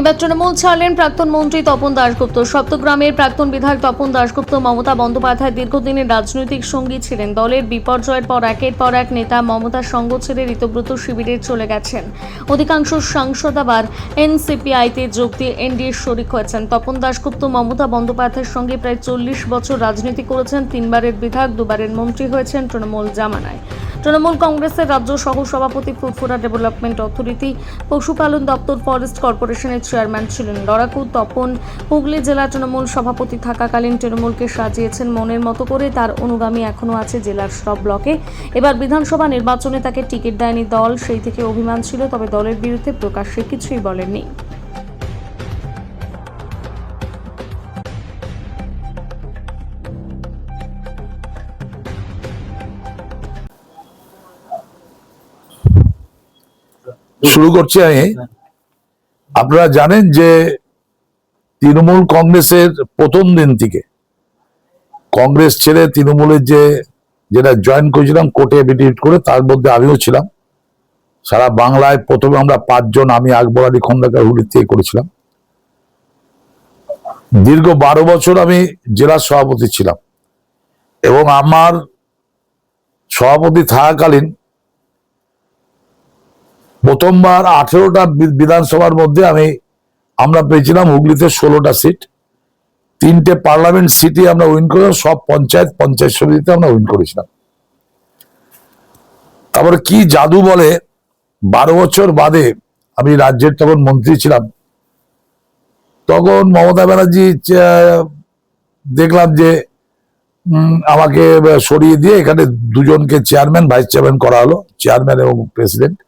এবার তৃণমূল ছাড়লেন প্রাক্তন মন্ত্রী তপন দাশগুপ্ত। সপ্তগ্রামের প্রাক্তন বিধায়ক তপন দাশগুপ্ত মমতা বন্দ্যোপাধ্যায় দীর্ঘদিনের রাজনৈতিক সঙ্গী ছিলেন। দলের বিপর্যয়ের পর একের পর এক নেতা মমতার সঙ্গ ছেড়ে ঋতব্রত শিবিরে চলে গেছেন। অধিকাংশ সাংসদ আবার এনসিপিআইতে যোগ দিয়ে এনডিএর শরিক হয়েছেন। তপন দাশগুপ্ত মমতা বন্দ্যোপাধ্যায়ের সঙ্গে প্রায় 40 বছর রাজনীতি করেছেন। 3বারের বিধায়ক, 2বারের মন্ত্রী হয়েছেন তৃণমূল জামানায়। তৃণমূল কংগ্রেসের রাজ্য সহ সভাপতি, ফুরফুরা ডেভেলপমেন্ট অথরিটি, পশুপালন দপ্তর, ফরেস্ট কর্পোরেশনের চেয়ারম্যান ছিলেন। লড়াকু তপন হুগলি জেলা তৃণমূল সভাপতি থাকাকালীন তৃণমূলকে সাজিয়েছেন মনের মতো করে। তার অনুগামী এখনও আছে জেলার সব ব্লকে। এবার বিধানসভা নির্বাচনে তাকে টিকিট দেয়নি দল, সেই থেকে অভিমান ছিল, তবে দলের বিরুদ্ধে প্রকাশ্যে কিছুই বলেননি। শুরু করছি আমি। আপনারা জানেন যে তৃণমূল কংগ্রেসের প্রথম দিন থেকে কংগ্রেস ছেড়ে তৃণমূলের যেটা জয়েন করেছিলাম কোর্টে এফিডেভিট করে, তার মধ্যে আমিও ছিলাম। সারা বাংলায় প্রথমে আমরা 5 জন, আমি আকবর আলী খন্দকার হুগলি থেকে করেছিলাম। দীর্ঘ 12 বছর আমি জেলা সভাপতি ছিলাম এবং আমার সভাপতি থাকাকালীন প্রথমবার 18টা বিধানসভার মধ্যে আমরা পেয়েছিলাম হুগলিতে 16টা সিট। 3টে পার্লামেন্ট সিটে আমরা উইন করেছিলাম, সব পঞ্চায়েত সমিতিতে আমরা উইন করেছিলাম। তারপরে কি জাদু বলে 12 বছর বাদে আমি রাজ্যের তখন মন্ত্রী ছিলাম, তখন মমতা ব্যানার্জি দেখলাম যে আমাকে সরিয়ে দিয়ে এখানে 2জনকে চেয়ারম্যান ভাইস চেয়ারম্যান করা হলো, চেয়ারম্যান এবং প্রেসিডেন্ট।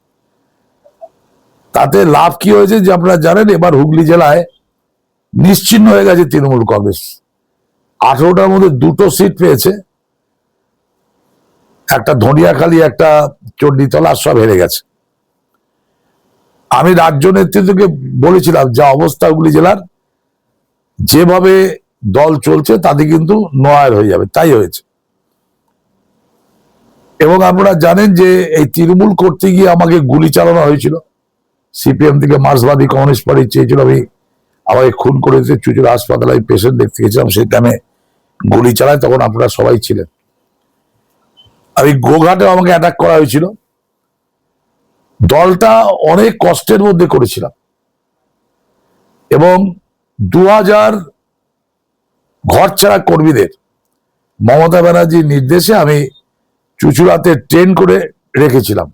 তাতে লাভ কি হয়েছে যে আপনারা জানেন, এবার হুগলি জেলায় নিশ্চিহ্ন হয়ে গেছে তৃণমূল কংগ্রেস। 18টার মধ্যে 2টো সিট পেয়েছে, একটা ধনিয়াখালী, একটা চণ্ডীতলা, সব হেরে গেছে। আমি রাজ্য নেতৃত্বকে বলেছিলাম যা অবস্থা হুগলি জেলার, যেভাবে দল চলছে তাতে কিন্তু নয়ার হয়ে যাবে, তাই হয়েছে। এবং আপনারা জানেন যে এই তৃণমূল করতে গিয়ে আমাকে গুলি চালানো হয়েছিল। সিপিএম থেকে মার্ক্সবাদী কমিউনিস্ট পার্টি চেয়েছিল আমাকে খুন করেছে। চুচুড়া হাসপাতালে আমি পেশেন্ট দেখতে গেছিলাম, সেই টাইমে গুলি চালায়, তখন আপনারা সবাই ছিলেন। আমি গোঘাটে আমাকে অ্যাটাক করা হয়েছিল। দলটা অনেক কষ্টের মধ্যে করেছিলাম এবং 2000 ঘর ছাড়া কর্মীদের মমতা ব্যানার্জির নির্দেশে আমি চুচুড়াতে ট্রেন করে রেখেছিলাম।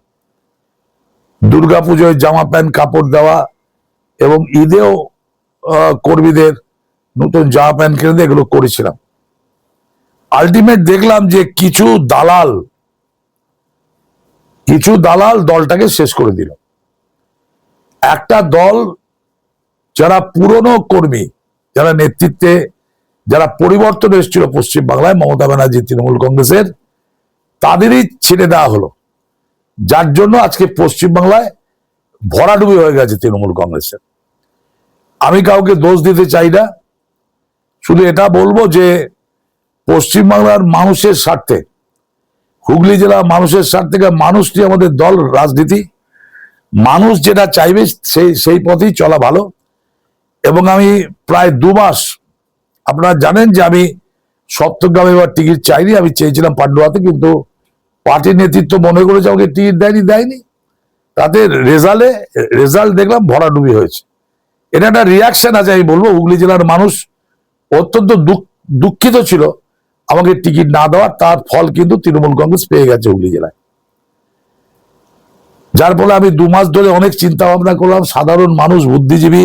দুর্গাপুজোয় জামা প্যান্ট কাপড় দেওয়া এবং ঈদেও কর্মীদের নতুন জামা প্যান্ট কিনে দিয়ে এগুলো করেছিলাম। আলটিমেট দেখলাম যে কিছু দালাল দলটাকে শেষ করে দিল। একটা দল যারা পুরনো কর্মী, যারা নেতৃত্বে, যারা পরিবর্তন এসেছিল পশ্চিম বাংলায় মমতা ব্যানার্জি তৃণমূল কংগ্রেসের, তাদেরই ছেড়ে দেওয়া হলো, যার জন্য আজকে পশ্চিম বাংলায় ভরাডুবি হয়ে গেছে তৃণমূল কংগ্রেসের। আমি কাউকে দোষ দিতে চাই না, শুধু এটা বলবো যে পশ্চিমবাংলার মানুষের স্বার্থে, হুগলি জেলার মানুষের স্বার্থে, মানুষ নিয়ে আমাদের দল রাজনীতি, মানুষ যেটা চাইবে সেই পথেই চলা ভালো। এবং আমি প্রায় 2 মাস, আপনারা জানেন যে আমি সপ্তগ্রামে এবার টিকিট চাইনি, আমি চেয়েছিলাম পান্ডুয়াতে, কিন্তু পার্টির নেতৃত্ব মনে করেছে আমাকে টিকিট দেয়নি। তাতে রেজাল্ট দেখলাম ভরাডুবি হয়েছে। এটা একটা রিয়াকশন আছে। আমি বলবো হুগলি জেলার মানুষ অত্যন্ত দুঃখিত ছিল আমাকে টিকিট না দেওয়ার। তার ফল কিন্তু তৃণমূল কংগ্রেস পেয়ে গেছে হুগলি জেলায়, যার ফলে আমি 2 মাস ধরে অনেক চিন্তা ভাবনা করলাম। সাধারণ মানুষ, বুদ্ধিজীবী,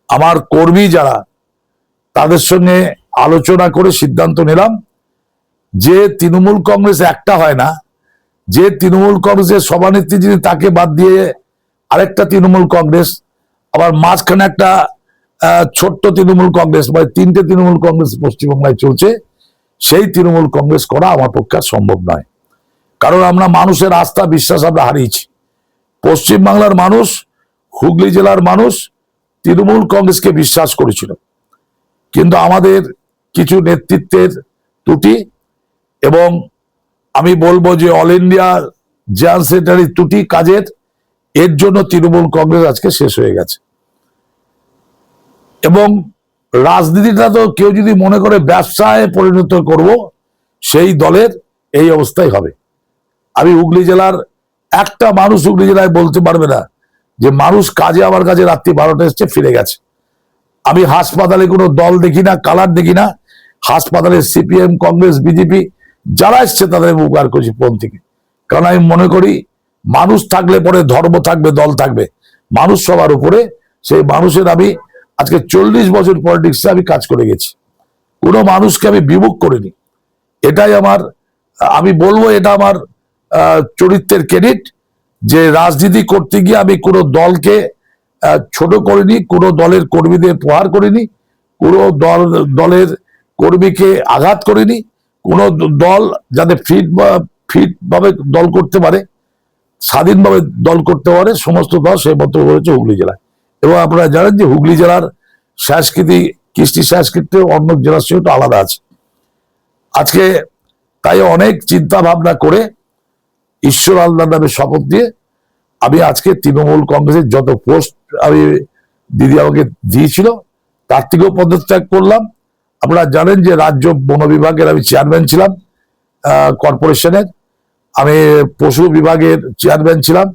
আমার কর্মী যারা, তাদের সঙ্গে আলোচনা করে সিদ্ধান্ত নিলাম যে তৃণমূল কংগ্রেস একটা হয় না। যে তৃণমূল কংগ্রেসের সভানেত্রী যিনি, তাকে বাদ দিয়ে আরেকটা তৃণমূল কংগ্রেস, আবার মাঝখানে একটা ছোট্ট তৃণমূল কংগ্রেস, মানে 3টে তৃণমূল কংগ্রেস পশ্চিমবাংলায় চলছে। সেই তৃণমূল কংগ্রেস করা আমার পক্ষে সম্ভব নয়, কারণ আমরা মানুষের আস্থা বিশ্বাস আমরা হারিয়েছি। পশ্চিমবাংলার মানুষ, হুগলি জেলার মানুষ তৃণমূল কংগ্রেসকে বিশ্বাস করেছিল, কিন্তু আমাদের কিছু নেতৃত্বের ত্রুটি এবং আমি বলবো যে অল ইন্ডিয়া জেনারেল সেক্রেটারির ত্রুটি কাজের, এর জন্য তৃণমূল কংগ্রেস আজকে শেষ হয়ে গেছে। এবং রাজনীতিটা তো কেউ যদি মনে করে ব্যবসায় পরিণত করব, সেই দলের এই অবস্থাই হবে। আমি হুগলি জেলার একটা মানুষ হুগলি জেলায় বলতে পারবে না যে মানুষ কাজে আমার কাছে রাত্রি 12টা এসছে ফিরে গেছে। আমি হাসপাতালে কোনো দল দেখি না, কালার দেখি না। হাসপাতালে সিপিএম, কংগ্রেস, বিজেপি যারা এসছে তাদের উপকার করছি ফোন থেকে। কারণ আমি মনে করি মানুষ থাকলে পরে ধর্ম থাকবে, দল থাকবে, মানুষ সবার উপরে। সেই মানুষের আমি আজকে 40 বছর পলিটিক্সে আমি কাজ করে গেছি, কোনো মানুষকে আমি বিমুখ করিনি। এটাই আমার, আমি বলবো এটা আমার চরিত্রের ক্রেডিট, যে রাজনীতি করতে গিয়ে আমি কোনো দলকে ছোট করিনি, কোনো দলের কর্মীদের প্রহার করিনি, কোনো দলের কর্মীকে আঘাত করিনি। কোনো দল যাতে ফিট ভাবে দল করতে পারে, স্বাধীনভাবে দল করতে পারে, সমস্ত দল সেই মতো হয়েছে হুগলি জেলায়। এবং আপনারা জানেন যে হুগলি জেলার সংস্কৃতি, কৃষ্টি সংস্কৃতি অন্য জেলার সঙ্গে একটু আলাদা আছে। আজকে তাই অনেক চিন্তা ভাবনা করে ঈশ্বর আল্লাহর নামে শপথ দিয়ে আমি আজকে তৃণমূল কংগ্রেসের যত পোস্ট আমি দিদি আমাকে দিয়েছিল তার থেকেও পদত্যাগ করলাম। আপনারা জানেন যে রাজ্য বন বিভাগের আমি চেয়ারম্যান ছিলাম, কর্পোরেশনের। আমি পশু বিভাগের চেয়ারম্যান ছিলাম,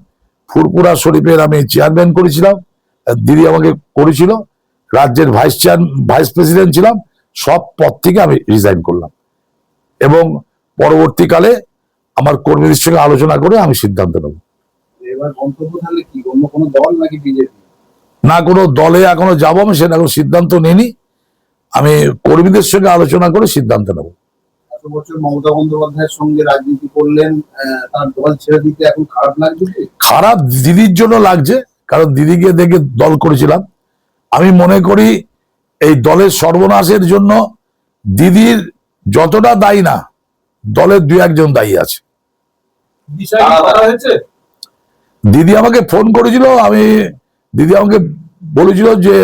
ফুরপুরা শরীফের আমি চেয়ারম্যান করেছিলাম, দিদি আমাকে করেছিল। রাজ্যের ভাইস প্রেসিডেন্ট ছিলাম। সব পদ থেকে আমি রিজাইন করলাম এবং পরবর্তীকালে আমার কর্মীদের সঙ্গে আলোচনা করে আমি সিদ্ধান্ত নেব। এবার গন্তব্য তাহলে কি, অন্য কোনো দল নাকি বিজেপি? না, কোনো দলে এখনো যাবো আমি সেটা কোনো সিদ্ধান্ত নিইনি। আমি কর্মীদের সঙ্গে আলোচনা করে সিদ্ধান্ত নেব। এত বছর মমতা বন্দ্যোপাধ্যায়ের সঙ্গে রাজনীতি করলেন, তার দল ছেড়ে দিতে এখন খারাপ লাগছে কি? খারাপ দিদির জন্য লাগছে, কারণ দিদিকে দেখে দল করেছিলাম। আমি মনে করি এই দলের সর্বনাশের জন্য দিদির যতটা দায়ী না, দলের 2-1 জন দায়ী আছে। দিদি আমাকে ফোন করেছিল, দিদি আমাকে বলেছিল যে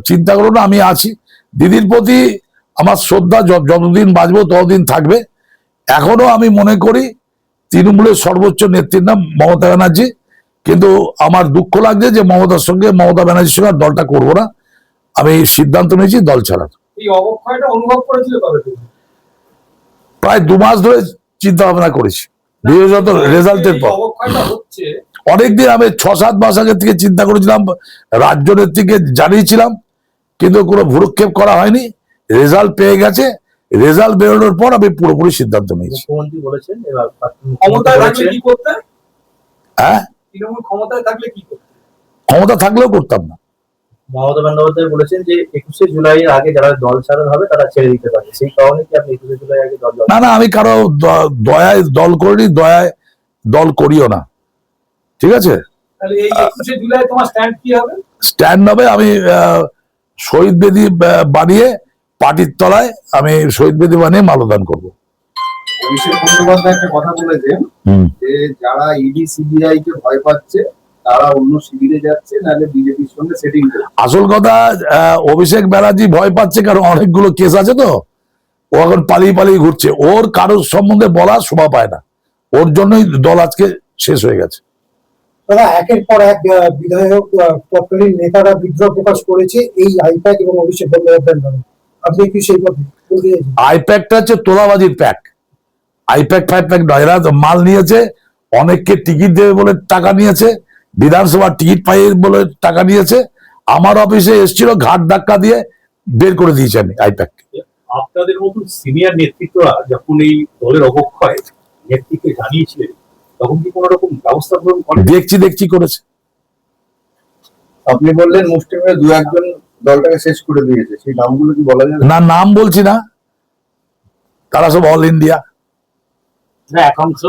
চিন্তা করো না, আমি আছি। দিদির প্রতি আমার শ্রদ্ধা যতদিন বাঁচবো ততদিন থাকবে। এখনো আমি মনে করি তৃণমূলের সর্বোচ্চ নেত্রীর নাম মমতা ব্যানার্জি, কিন্তু আমার দুঃখ লাগছে যে মমতা ব্যানার্জির সঙ্গে দলটা করবো না। আমি সিদ্ধান্ত নিয়েছি দল ছাড়ার। এই অবক্ষয়টা অনুভব করেছিল কবে থেকে? প্রায় 2 মাস ধরে চিন্তা ভাবনা করেছি বিশেষত রেজাল্টের পর। অনেকদিন আমি 6-7 মাস আগে থেকে চিন্তা করেছিলাম, রাজ্য নেত্রীকে জানিয়েছিলাম, কিন্তু কোনো ভ্রুক্ষেপ করা হয়নি। রেজাল্ট পেয়ে গেছে, রেজাল্ট বেরোনোর পর আমি পুরোপুরি সিদ্ধান্ত নিয়েছি। মুখ্যমন্ত্রী বলেছেন ক্ষমতায় থাকলে কি করতে? হ্যাঁ, তৃণমূল ক্ষমতায় থাকলে কি করতে? ক্ষমতা থাকলেও করতাম না। মমতা বন্দ্যোপাধ্যায় বলেছেন যে 21শে জুলাইয়ের আগে যারা দল ছাড়া হবে তারা ছেড়ে দিতে পারে, সেই কারণে কি আপনি 21শে জুলাই আগে দল? না না, আমি কারো দয়ায় দল করিনি, দয়ায় দল করিও না, ঠিক আছে? তাহলে এই 21শে জুলাই তোমার স্ট্যান্ড কি হবে? স্ট্যান্ড হবে, আমি শহীদ বেদি বানিয়ে পার্টির তলায় আমি শহীদ বেদি বানিয়ে মালদান করবো। অভিষেক বন্দ্যোপাধ্যায় একটা কথা বলেছেন যে যারা ইডি সিবিআই কে ভয় পাচ্ছে তারা অন্য শিবিরে যাচ্ছে, নাহলে বিজেপির সঙ্গে সেটিং করছে। আসল কথা, অভিষেক ব্যানার্জি ভয় পাচ্ছে কারণ অনেকগুলো কেস আছে তো, ও এখন পালিয়ে পালিয়ে ঘুরছে। ওর কারোর সম্বন্ধে বলা শোভা পায় না, ওর জন্যই দল আজকে শেষ হয়ে গেছে। তারা একের পর এক বিধায়ক, তৎকালীন নেতারা বিদ্রোহ প্রকাশ করেছে এই আইপ্যাক এবং অভিষেক বন্দ্যোপাধ্যায়ের নামে। আপনি কি সেই কথা বলতে চাইছেন? আইপ্যাকটা হচ্ছে তোলাবাজির প্যাক। আইপ্যাক ফাইপ্যাক নয়, এরা মাল নিয়েছে, অনেককে টিকিট দেবে বলে টাকা নিয়েছে, বিধানসভার টিকিট পাই বলে টাকা নিয়েছে। আমার অফিসে এসেছিল, ঘাট ধাক্কা দিয়ে বের করে দিয়েছে আমি আইপ্যাককে। আপনাদের মতন সিনিয়র নেতৃত্বরা যখন এই দলের অবক্ষয় নেতৃত্বে জানিয়েছিলেন, তখন কি কোনো রকম ব্যবস্থা গ্রহণ করেন? দেখছি করেছে। আপনি বললেন মুষ্টিমেয় 2-1 জন দলটাকে শেষ করে দিয়েছে, সেই নামগুলো কি বলা যাবে? না, নাম বলছি না, তারা সব অল ইন্ডিয়া। একাংশ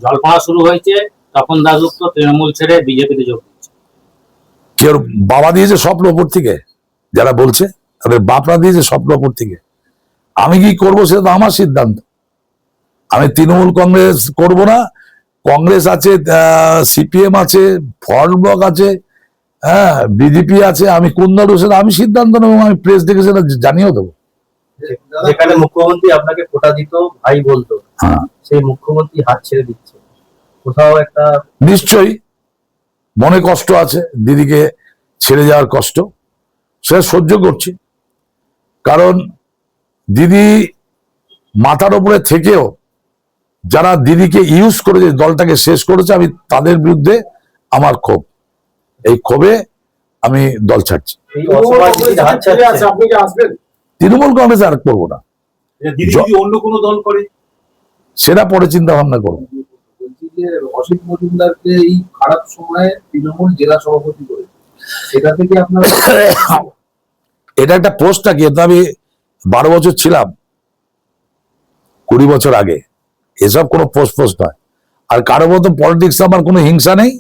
জল্পনা শুরু হয়েছে, তপন দাশগুপ্ত তৃণমূল ছেড়ে বিজেপিতে যোগ দিচ্ছে। কেউ বাবা দিয়েছে স্বপ্ন উপর থেকে, যারা বলছে তাদের বাপরা দিয়েছে স্বপ্ন উপর থেকে। আমি কি করবো সেটা তো আমার সিদ্ধান্ত। আমি তৃণমূল কংগ্রেস করব না। কংগ্রেস আছে, সিপিএম আছে, ফরওয়ার্ড ব্লক আছে, হ্যাঁ, বিজেপি আছে। আমি কোন দল সেটা আমি সিদ্ধান্ত নেবো, আমি প্রেস দেখে সেটা জানিয়েও দেবো। যেখানে মুখ্যমন্ত্রী আপনাকে ফোঁটা দিত, ভাই বলতো, সেই মুখ্যমন্ত্রী হাত ছেড়ে দিচ্ছে, কোথাও একটা নিশ্চয়ই মনে কষ্ট আছে, দিদিকে ছেড়ে যাওয়ার কষ্ট। সে সহ্য করছি, কারণ দিদি মাথার উপরে থেকেও যারা দিদিকে ইউজ করেছে, দলটাকে শেষ করেছে, আমি তাদের বিরুদ্ধে আমার ক্ষোভ, এই ক্ষোভে আমি দল ছাড়ছি। আপনি কি আসবেন? তৃণমূল কংগ্রেস আর করবো না, দিদি যদি অন্য কোনো দল করে, সেটা পরে চিন্তা ভাবনা করবো। বলছি যে অসিত মজুমদারকে এই খারাপ সময়ে তৃণমূল জেলা সভাপতি করেছে, সেটা থেকে আপনার এটা একটা পোস্ট নাকি? এটা আমি 12 বছর ছিলাম, 20 বছর আগে, এসব কোনো পোস্ট নয়। আর কারো মতো পলিটিক্স আমার কোনো হিংসা নেই,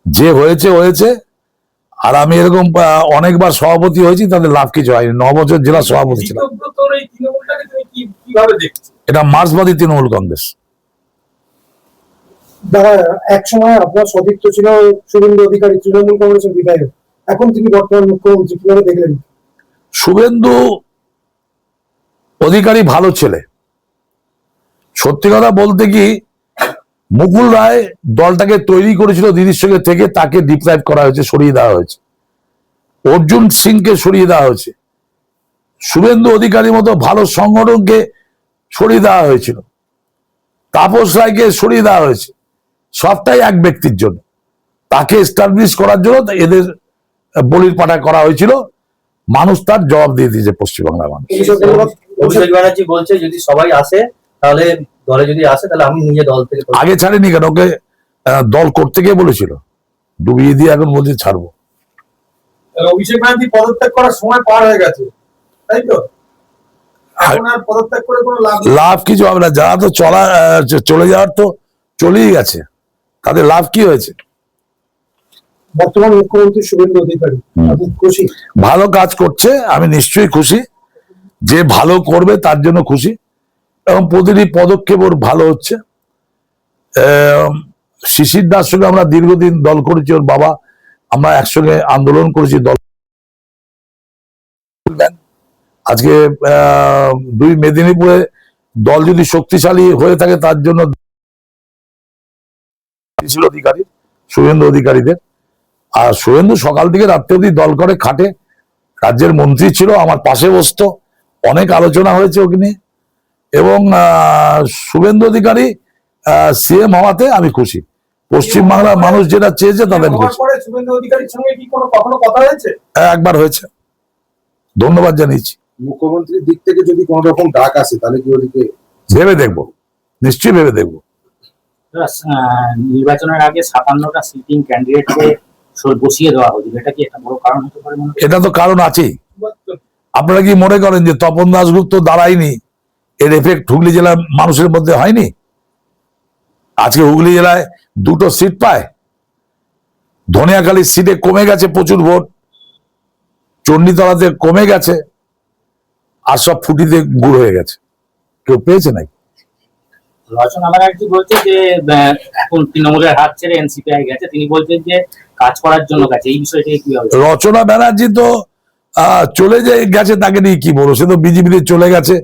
যে হয়েছে হয়েছে। আর আমি এরকম অনেকবার সভাপতি হয়েছি, তাদের লাভ কিছু হয়নি। 9 বছর জেলা সভাপতি ছিলাম। ঋতব্রতর এই তৃণমূলটাকে তুমি কিভাবে দেখছো? এটা মার্ক্সবাদী তৃণমূল কংগ্রেস। দাদা, এক সময় আপনার সতীর্থ ছিল শুভেন্দু অধিকারী, তৃণমূল কংগ্রেসের বিধায়ক, এখন তিনি বর্তমান মুখ্যমন্ত্রী, কিভাবে দেখলেন? শুভেন্দু অধিকারী ভালো ছেলে। সত্যি কথা বলতে কি, মুকুল রায় দলটাকে তৈরি করেছিল দিদির সঙ্গে থেকে, তাকে ডিপ্রাইভ করা হয়েছে, সরিয়ে দেওয়া হয়েছে। অর্জুন সিংকে সরিয়ে দেওয়া হয়েছে। শুভেন্দু অধিকারীর মতো ভালো সংগঠনকে সরিয়ে দেওয়া হয়েছিল। তাপস রায়কে সরিয়ে দেওয়া হয়েছে। সবটাই এক ব্যক্তির জন্য, তাকে এস্টাবলিশ করার জন্য এদের বলির পাঠা করা হয়েছিল। মানুষ তার জবাব দিয়ে দিয়েছে, পশ্চিমবাংলার মানুষ। অভিষেক ব্যানার্জি বলছে যদি সবাই আসে তাহলে দলে যদি আসে তাহলে আমি নিজে দল থেকে আগে ছাড়েনি কেন? ওকে দল করতে গিয়ে বলেছিল, ডুবিয়ে দিয়ে এখন বলছে ছাড়বো। অভিষেক ব্যানার্জি পদত্যাগ করার সময় পার হয়ে গেছে, তাই তো? এখন আর পদত্যাগ করে কোনো লাভ নেই। লাভ কিছু হবে না, যারা তো চলে যাওয়ার তো চলেই গেছে, তাদের লাভ কি হয়েছে? বর্তমান মুখ্যমন্ত্রী শুভেন্দু অধিকারী, আপনি খুশি? ভালো কাজ করছে, আমি নিশ্চয়ই খুশি। যে ভালো করবে তার জন্য খুশি, এবং প্রতিটি পদক্ষেপ ওর ভালো হচ্ছে। শিশির দাস সঙ্গে আমরা দীর্ঘদিন দল করেছি, ওর বাবা, আমরা একসঙ্গে আন্দোলন করেছি দল। আজকে 2 মেদিনীপুরে দল যদি শক্তিশালী হয়ে থাকে, তার জন্য অধিকারী, শুভেন্দু অধিকারীদের। আর শুভেন্দু সকাল থেকে রাত্রে অব্দি দল করে খাটে, রাজ্যের মন্ত্রী ছিল, আমার পাশে বসতো, অনেক আলোচনা হয়েছে ওকে নিয়ে। এবং শুভেন্দু অধিকারী সিএম হওয়াতে আমি খুশি। পশ্চিমবাংলার মানুষ যেটা চেয়েছে তাদের খুশি। শুভেন্দু অধিকারীর সঙ্গে কি কখনো কথা হয়েছে? একবার হয়েছে, ধন্যবাদ জানিয়েছি। মুখ্যমন্ত্রীর দিক থেকে যদি কোন রকম ডাক আসে তাহলে কি ওদিকে ভেবে দেখবো, নিশ্চয়ই ভেবে দেখবো। নির্বাচনের আগে 57টা সিটিং ক্যান্ডিডেটকে বসিয়ে দেওয়া হয়েছিল, এটা কি একটা বড় কারণ হতে পারে? এটা তো কারণ আছেই। আপনারা কি মনে করেন যে তপন দাশগুপ্ত দাঁড়ায়নি, এর এফেক্ট হুগলি জেলার মানুষের মধ্যে হয়নি? আজকে হুগলি জেলায় 2টো সিট পায়। ধনিয়াখালীর সিটে কমে গেছে প্রচুর ভোট, চণ্ডীতলাতে কমে গেছে, আর সব ফুটিতে গুড় হয়ে গেছে। কেউ পেয়েছে নাকি? রচনা ব্যানার্জি বলছে যে এখন তৃণমূলের হাত ছেড়ে এনসিপিআই গেছে, তিনি বলছেন যে কাজ করার জন্য গেছে। এই বিষয়টা কি হবে? রচনা ব্যানার্জি তো চলে গেছে, তাকে নিয়ে কি বলবো? সে তো বিজেপিতে চলে গেছে।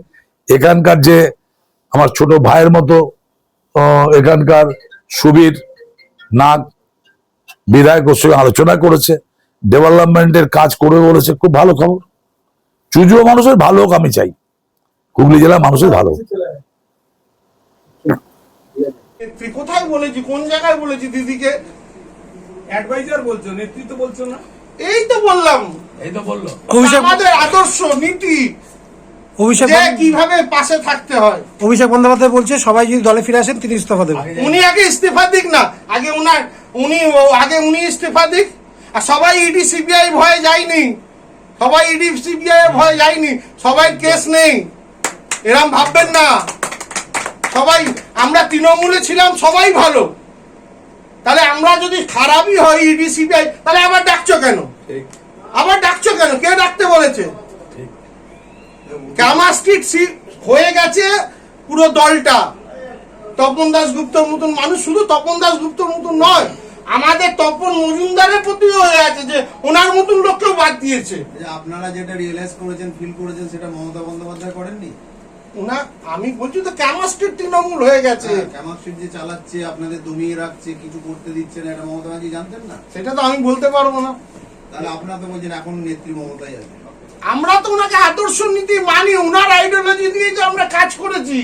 এখানকার যে আমার ছোট ভাইয়ের মতো এখানকার সুবীর নাগ বিধায়ক, ওর সঙ্গে আলোচনা করেছে, ডেভেলপমেন্টের কাজ করবে বলেছে, খুব ভালো খবর। চুজুও মানুষের ভালো হোক আমি চাই, হুগলি জেলার মানুষের ভালো হোক। কোথায় বলেছি, কোন জায়গায় বলেছি দিদিকে অ্যাডভাইজার বলছো, নেতৃত্ব বলছো না? এই তো বললাম, এই তো বললো আমাদের আদর্শ নীতি, যে কিভাবে পাশে থাকতে হয়। অভিষেক বন্দ্যোপাধ্যায় বলছে সবাই যদি দলে ফিরে আসেন তিনি ইস্তফা দেবেন। উনি আগে ইস্তেফা দিক না, উনি ইস্তেফা দিক। আর সবাই ইডি সিবিআই ভয়ে যায়নি, সবাই ইডি সিবিআই ভয়ে যায়নি, সবাই কেস নেই, এরম ভাববেন না। সবাই আমরা তৃণমূলে ছিলাম, সবাই ভালো। তাহলে আমরা যদি খারাপই হয় ইডি সিবিআই, তাহলে আবার ডাকছো কেন? আবার ডাকছো কেন? কে ডাকতে বলেছে? কামা স্ট্রিট হয়ে গেছে পুরো দলটা। তপন দাশগুপ্তর মতন মানুষ, শুধু তপন দাশগুপ্তর মতন নয়, আমাদের তপন মজুমদারের প্রতি হয়ে আছে যে ওনার মতন লোককেও বাদ দিয়েছে। আপনারা যেটা রিয়েলাইজ করেছেন, ফিল করেছেন, সেটা মমতা বন্দ্যোপাধ্যায় করেননি। উনা আমি বলছি তো কেমিস্ট্রির তৃণমূল হয়ে গেছে। কেমিস্ট্রি যে চালাচ্ছে, আপনাদের দমিয়ে রাখছে, কিছু করতে দিচ্ছে না, এটা মমতা ব্যানার্জি জানতেন না? সেটা তো আমি বলতে পারবো না। তাহলে আপনারা তো বলছেন এখন নেত্রী মমতাই আছে। আমরা তো ওনাকে আদর্শ নীতি মানি, ওনার আইডিওলজি দিয়ে তো আমরা কাজ করেছি।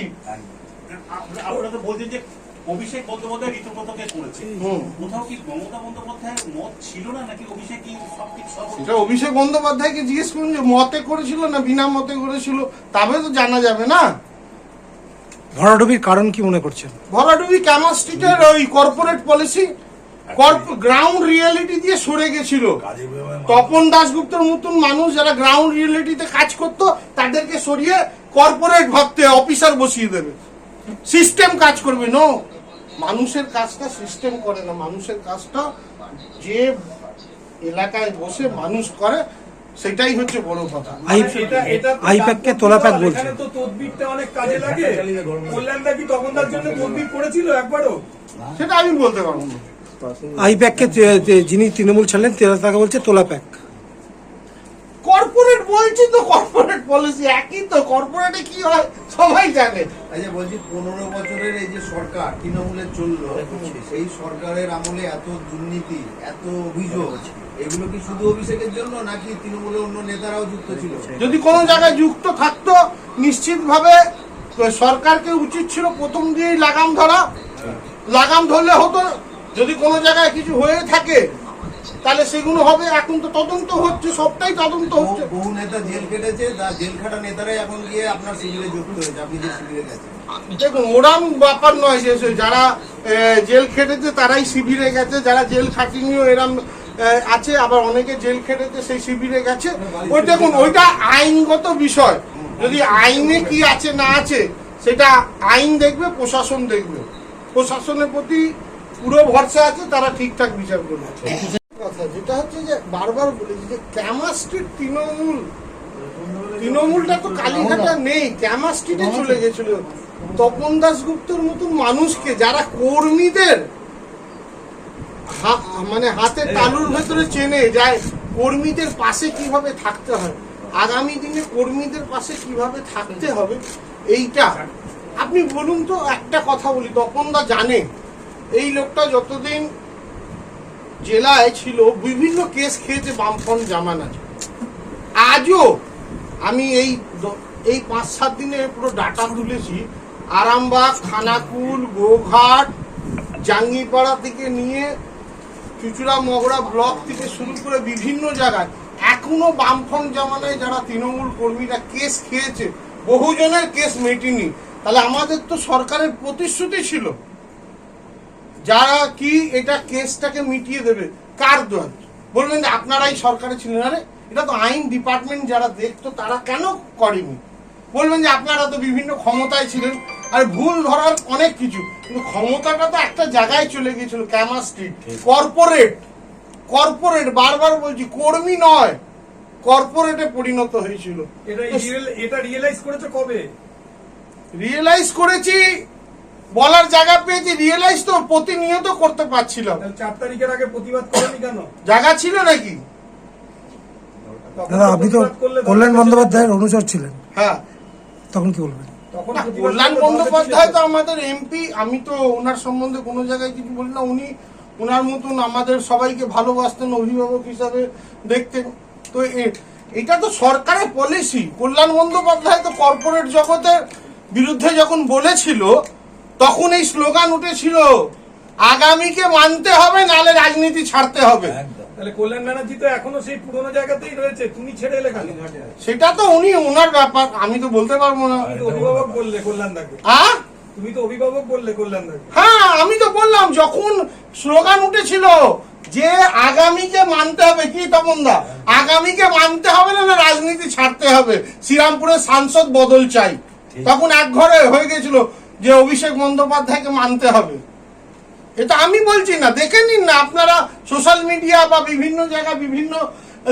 আপনারা তো বলছেন যে অভিষেক বন্দ্যোপাধ্যায় ঋতুব্রতকে করেছে, কোথাও কি মমতা বন্দ্যোপাধ্যায়ের মত ছিল না, নাকি অভিষেক কি সবকিছু এটা অভিষেক বন্দ্যোপাধ্যায়কে জিজ্ঞেস করুন যে মতে করেছিল না বিনা মতে করেছিল, তবে তো জানা যাবে না। ভরাডুবির কারণ কি মনে করছেন? ভরাডুবি কেমিস্ট্রিটার ওই কর্পোরেট পলিসি, গ্রাউন্ড রিয়েলিটি দিয়ে সরে গেছিল। তপন দাশগুপ্তর মতন মানুষ যারা গ্রাউন্ড রিয়েলিটিতে কাজ করতো তাদেরকে সরিয়ে কর্পোরেট ভাবতে অফিসার বসিয়ে দেবে, সিস্টেম কাজ করবে। নো, মানুষের কাজটা সিস্টেম করে না, মানুষের কাজটা যে এলাকায় বসে মানুষ করে, সেটাই হচ্ছে বড় কথা। আইপ্যাককে তোলা প্যাক বলছে। এখানে তো তদবিরটা অনেক কাজে লাগে। কল্যাণদা কি তখনকার জন্য তদবির করেছিল একবারও? সেটা আমি বলতে পারবো না। আইপ্যাককে যিনি তৃণমূল ছাড়লেন তাকে বলছে তোলা প্যাক। কর্পোরেট বলছি তো, কর্পোরেট পলিসি একই তো, কর্পোরেটে কি হয় সবাই জানে। এই যে বলছি 15 বছরের এই যে সরকার তৃণমূলের চললো, সেই সরকারের আমলে এত দুর্নীতি, এত অভিযোগ, এগুলো কি শুধু অভিষেকের জন্য নাকি তৃণমূলের অন্য নেতারাও যুক্ত ছিল? যদি কোনো জায়গায় যুক্ত থাকতো নিশ্চিতভাবে সরকারকে উচিত ছিল প্রথম দিয়েই লাগাম ধরা। লাগাম ধরলে হতো, যদি কোনো জায়গায় কিছু হয়ে থাকে তাহলে সেগুলো হবে। এখন তো তদন্ত হচ্ছে, সবটাই তদন্ত হচ্ছে। বহু নেতা জেল কেটেছে, জেল খাটা নেতারাই এখন গিয়ে আপনার শিবিরে যুক্ত হয়েছে, আপনি যে শিবিরে গেছেন। দেখুন, ওরাম ব্যাপার নয় যে যারা জেল খেটেছে তারাই শিবিরে গেছে, যারা জেল খাটিনিও এরম আছে, আবার অনেকে জেল খেটেছে সেই শিবিরে গেছে। ওই দেখুন, ওইটা আইনগত বিষয়। যদি আইনে কি আছে না আছে সেটা আইন দেখবে, প্রশাসন দেখবে। প্রশাসনের প্রতি পুরো ভরসা আছে, তারা ঠিকঠাক বিচার করবে। কথা যেটা হচ্ছে যে বারবার বলেছি যে কেমিস্ট্রির তৃণমূলটা তো কালীঘাটা নেই, কেমিস্ট্রিতে চলে গেছিল। তপন দাশগুপ্তর মতন মানুষকে, যারা কর্মীদের মানে হাতে তালুর ভেতরে চেনে যায়, কর্মীদের পাশে কিভাবে থাকতে হয়, আগামী দিনে কর্মীদের পাশে কিভাবে থাকতে হবে, এইটা আপনি বলুন তো। একটা কথা বলি, তপন দা জানে এই লোকটা যতদিন জেলায় ছিল বিভিন্ন কেস খেয়েছে বামফ্রন্ট জামানা। আজও আমি এই 5-7 দিনে পুরো ডাটা তুলেছি। আরামবাগ, খানাকুল, গোঘাট, জাঙ্গিপাড়া থেকে নিয়ে চুচুড়া মগড়া ব্লক থেকে শুরু করে বিভিন্ন জায়গায় এখনো বামফ্রন্ট জামানায় যারা তৃণমূল কর্মীরা কেস খেয়েছে, বহুজনের কেস মেটেনি। তাহলে আমাদের তো সরকারের প্রতিশ্রুতি ছিল যারা কি এটা কেসটাকে মিটিয়ে দেবে। কার দোষ? বলবেন যে আপনারাই সরকারে ছিলেন। আরে এটা তো আইন ডিপার্টমেন্ট যারা দেখতো তারা কেন করেনি? বলবেন যে আপনারা তো বিভিন্ন ক্ষমতায় ছিলেন। আর ভুল ধরার অনেক কিছু, কিন্তু ক্ষমতাটা তো একটা জায়গায় চলে গিয়েছিল, কেমিস্ট্রি। কর্পোরেট বারবার বলছি, কর্মী নয়, কর্পোরেটে পরিণত হয়েছিল। এটা রিয়েলাইজ করেছে কবে? রিয়েলাইজ করেছি, বলার জায়গা পেয়েছি। রিয়েলাইজ তো প্রতিনিয়ত করতে পারছিলাম। 4 তারিখের আগে প্রতিবাদ করেনি কেন? জায়গা ছিল নাকি? দাদা, আপনি তো কল্যাণ বন্দ্যোপাধ্যায়ের অনুচর ছিলেন, হ্যাঁ, তখন কি বলবেন? কল্যাণ বন্দ্যোপাধ্যায় তো আমাদের এমপি। আমি তো ওনার সম্বন্ধে কোনো জায়গায় কিছু বলি না। উনি ওনার মতন আমাদের সবাইকে ভালোবাসতেন, অভিভাবক হিসাবে দেখতেন। তো এটা তো সরকারের পলিসি। কল্যাণ বন্দ্যোপাধ্যায় তো কর্পোরেট জগতের বিরুদ্ধে যখন বলেছিল তখন এই স্লোগান উঠেছিল, আগামীকে মানতে হবে, নালে রাজনীতি ছাড়তে হবে। তাহলে কল্যাণ ব্যানার্জি তো এখনো সেই পুরোনো জায়গাতেই রয়েছে, তুমি ছেড়ে এলে কেন? সেটা তো উনি ওনার ব্যাপার, আমি তো বলতে পারবো না। অভিভাবক বললে কল্যাণদাকে, হ্যাঁ তুমি তো অভিভাবক বললে কল্যাণদাকে। হ্যাঁ, আমি তো বললাম যখন স্লোগান উঠেছিল যে আগামীকে মানতে হবে, কি তপন দা, আগামীকে মানতে হবে না রাজনীতি ছাড়তে হবে, শ্রীরামপুরের সাংসদ বদল চাই, তখন এক ঘরে হয়ে গেছিল যে অভিষেক বন্দ্যোপাধ্যায়কে মানতে হবে। এটা আমি বলছি না, দেখে নিন না আপনারা, সোশ্যাল মিডিয়া বা বিভিন্ন জায়গায় বিভিন্ন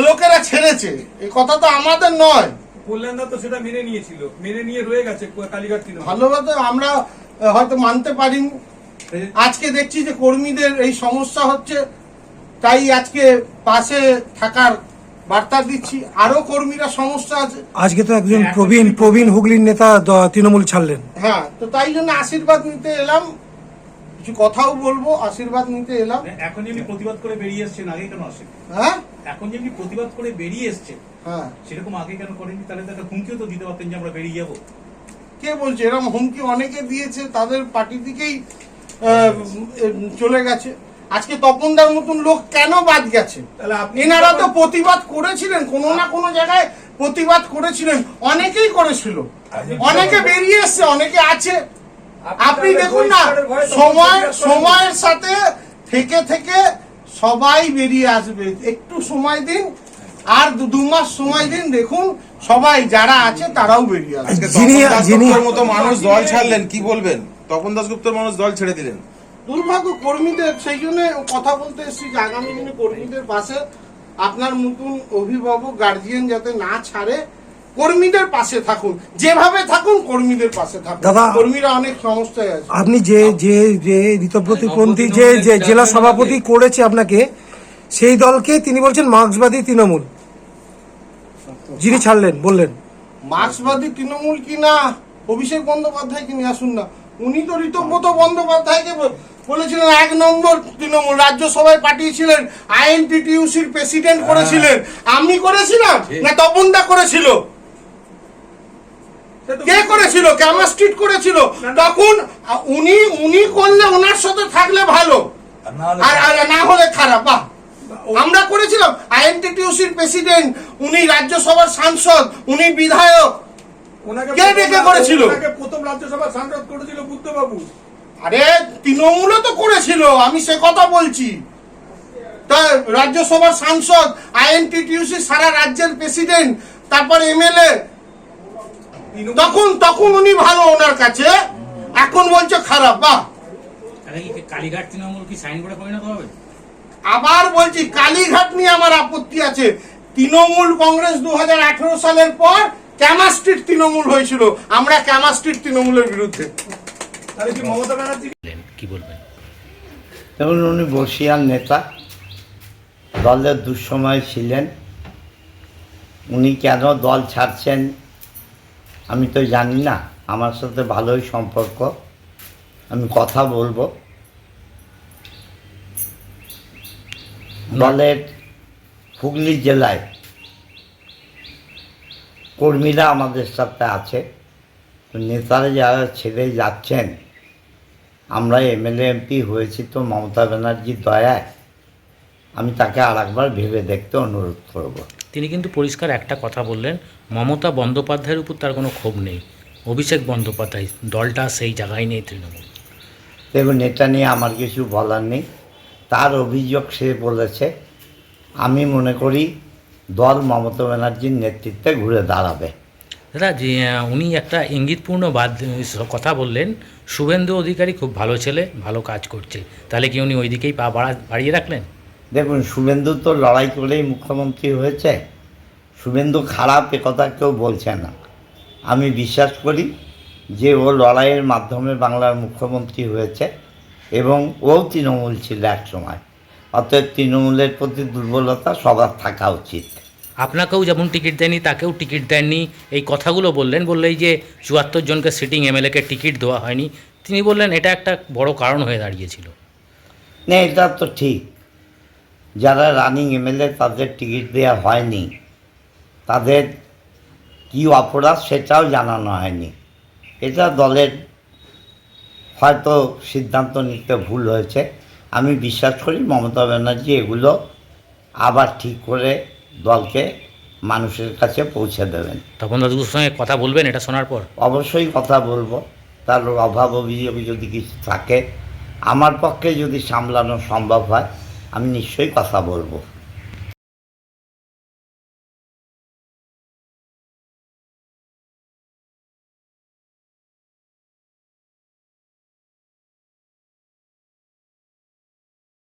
লোকেরা ছেড়েছে। এই কথা তো আমাদের নয়। কল্যাণদা তো সেটা মেনে নিয়েছিল, মেনে নিয়ে রয়ে গেছে কালীঘাট তৃণমূল। ভালোভাবে আমরা হয়তো মানতে পারিনি। আজকে দেখছি যে কর্মীদের এই সমস্যা হচ্ছে, তাই আজকে পাশে থাকার বার্তা দিচ্ছি, আরো কর্মীরা সমস্যা আছে। আজকে তো একজন প্রবীণ হুগলির নেতা তৃণমূল ছাড়লেন। হ্যাঁ, তো তাই জন্য আশীর্বাদ নিতে এলাম, কিছু কথাও বলবো, আশীর্বাদ নিতে এলাম। এখন যেমনি প্রতিবাদ করে বেরিয়ে এসছেন, আগে কেন আসেন? হ্যাঁ এখন যেমনি প্রতিবাদ করে বেরিয়ে এসছেন, হ্যাঁ, সেরকম আগে কেন করেননি? তাহলে তো একটা হুমকিও তো দিতে পারতেন যে আমরা বেরিয়ে যাবো। কে বলছে? এরকম হুমকি অনেকে দিয়েছে, তাদের পার্টি থেকেই চলে গেছে। আজকে তপনদার মতন লোক কেন বাদ গেছে? তাহলে আপনি এনারা তো প্রতিবাদ করেছিলেন, কোনো না কোনো জায়গায় প্রতিবাদ করেছিলেন, অনেকেই করেছিল, অনেকে বেরিয়ে এসছে, অনেকে আছে। আপনি দেখুন না, সময়ের সাথে থেকে থেকে সবাই বেরিয়ে আসবে। একটু সময় দিন, আর 2 মাস সময় দিন, দেখুন সবাই যারা আছে তারাও বেরিয়ে আসবে। আজকে তপন দাশগুপ্তর মতো মানুষ দল ছাড়লেন, কি বলবেন? তপন দাশগুপ্তর মানুষ দল ছেড়ে দিলেন। দুর্ভাগ্য কর্মীদের, সেই জন্য কথা বলতে এসেছি যে আগামী দিনে কর্মীদের পাশে আপনার মতন অভিভাবক গার্জিয়ান যাতে না ছাড়ে, কর্মীদের পাশে থাকুন, যেভাবে থাকুন কর্মীদের পাশে থাকুন। দাদা, কর্মীরা অনেক সমস্যায় আছে। আপনি যে ঋতব্রতপন্থী যে জেলা সভাপতি করেছে আপনাকে, সেই দলকে তিনি বলছেন মার্ক্সবাদী তৃণমূল, যিনি ছাড়লেন বললেন। মার্ক্সবাদী তৃণমূল কি না, অভিষেক বন্দ্যোপাধ্যায়কে নিয়ে আসুন না। উনি তো ঋতব্রত বন্দ্যোপাধ্যায়কে বলেছিলেন 1 নম্বর তৃণমূল, রাজ্যসভায় পাঠিয়েছিলেন, আইএনটিটিইউসির প্রেসিডেন্ট করেছিলেন। আমি করেছিলাম না তপনদা করেছিল? কে করেছিল? ক্যামা স্ট্রিট করেছিল। তখন উনি করলে, ওনার সাথে থাকলে ভালো, আর না হলে খারাপ। বাহ, আমরা করেছিলাম। আইএনটিটিইউসির প্রেসিডেন্ট, উনি রাজ্যসভার সাংসদ, উনি বিধায়ক, কে ডেকে করেছিল? প্রথম রাজ্যসভা সাংসদ করেছিল বুদ্ধবাবু। আরে তৃণমূলও তো করেছিল, আমি সে কথা বলছি। তা রাজ্যসভার সাংসদ, আইএনটিটিইউসি সারা রাজ্যের প্রেসিডেন্ট, তারপর এমএলএ, তখন উনি ভালো ওনার কাছে, এখন বলছে খারাপ। বাহ, কালীঘাট তৃণমূল কি সাইনবোর্ডে পরিণত হবে? আবার বলছি, কালীঘাট নিয়ে আমার আপত্তি আছে। তৃণমূল কংগ্রেস 2018 সালের পর ক্যামা স্ট্রিট তৃণমূল হয়েছিল, আমরা ক্যামা স্ট্রিট তৃণমূলের বিরুদ্ধে। তাহলে কি মমতা ব্যানার্জি কি বলবেন? যেমন উনি বর্ষিয়ান নেতা, দলের দুঃসময় ছিলেন, উনি কেন দল ছাড়ছেন আমি তো জানি না। আমার সাথে ভালোই সম্পর্ক, আমি কথা বলবো। দলের হুগলি জেলায় কর্মীরা আমাদের সাথে আছে, নেতারা যারা ছেড়ে যাচ্ছেন, আমরা এমএলএ এমপি হয়েছি তো মমতা ব্যানার্জির দয়ায়, আমি তাকে আরেকবার ভেবে দেখতে অনুরোধ করব। তিনি কিন্তু পরিষ্কার একটা কথা বললেন, মমতা বন্দ্যোপাধ্যায়ের উপর তার কোনো ক্ষোভ নেই, অভিষেক বন্দ্যোপাধ্যায় দলটা সেই জায়গায় নেই তৃণমূল। দেখুন, এটা নিয়ে আমার কিছু বলার নেই, তার অভিযোগ সে বলেছে। আমি মনে করি দল মমতা ব্যানার্জির নেতৃত্বে ঘুরে দাঁড়াবে। দাদা, যে উনি একটা ইঙ্গিতপূর্ণ কথা বললেন, শুভেন্দু অধিকারী খুব ভালো ছেলে, ভালো কাজ করছে, তাহলে কি উনি ওই দিকেই পা বাড়িয়ে রাখলেন? দেখুন, শুভেন্দু তো লড়াই করেই মুখ্যমন্ত্রী হয়েছে, শুভেন্দু খারাপ একথা কেউ বলছে না। আমি বিশ্বাস করি যে ও লড়াইয়ের মাধ্যমে বাংলার মুখ্যমন্ত্রী হয়েছে, এবং ও তৃণমূল ছিল এক সময়, অতএব তৃণমূলের প্রতি দুর্বলতা সবার থাকা উচিত। আপনাকেও যেমন টিকিট দেয়নি, তাকেও টিকিট দেননি, এই কথাগুলো বললেন। বললেন যে 74 জনকে সিটিং এমএলএকে টিকিট দেওয়া হয়নি, তিনি বললেন এটা একটা বড় কারণ হয়ে দাঁড়িয়েছিল। না, এটা তো ঠিক, যারা রানিং এমএলএ তাদের টিকিট দেওয়া হয়নি, তাদের কী অপরাধ সেটাও জানানো হয়নি। এটা দলের হয়তো সিদ্ধান্ত নিতে ভুল হয়েছে। আমি বিশ্বাস করি মমতা ব্যানার্জি এগুলো আবার ঠিক করে দলকে মানুষের কাছে পৌঁছে দেবেন। তপন দাদুর সঙ্গে কথা বলবেন এটা শোনার পর? অবশ্যই কথা বলবো। তার অভাব অভিযোগ যদি কিছু থাকে, আমার পক্ষে যদি সামলানো সম্ভব হয়, আমি নিশ্চয়ই কথা বলবো।